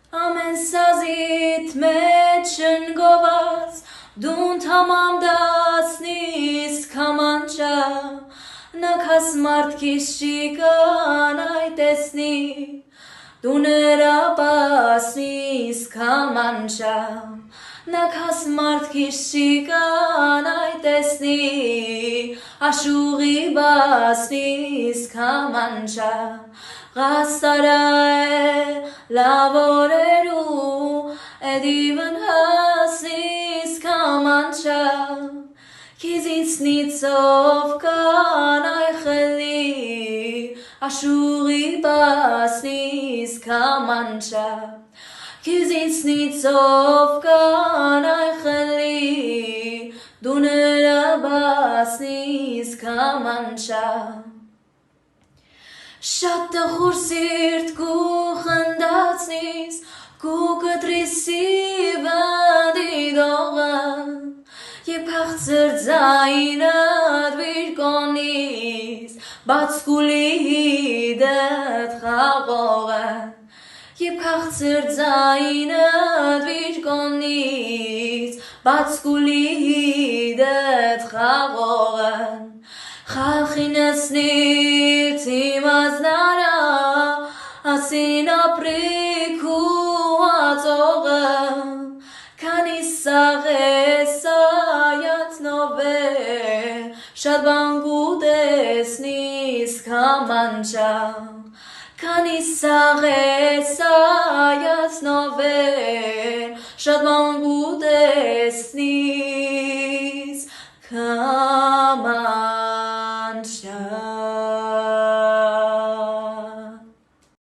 Ամեն սազիտ մեջ ընգոված դուն թամամ դացնիս կամանչա նքաս մարդքիս շիկան այ տեսնի դու նրա պասնիս կամանչա նքաս մարդքիս շիկան այ տեսնի աշուղի բասնիս կամանչա Ղաստարա լավորերու Էդիվն հասնիս կամանչա Քիզինցնիցով կան այ խելի Աշուղի բասնիս կամանչա Քիզինցնիցով կան այ խելի Դու նրա բասնիս կամանչա Շատ տխուր սիրտ կու խնդացնիս Կու կտրիսի վանդի դողը Եվ հաղցր ձայնըդ վիրկոնիս Բաց կուլի դդ խաղողը Եվ հաղցր ձայնըդ վիրկոնիս Բաց կուլի դդ խաղողը Խախինեսնից իմազնարա ասին ապրիք ու ածողը քանի սաղես այատնով է շատ բան կուտեսնիս կամանչա քանի սաղես այատնով է շատ բան կուտեսնիս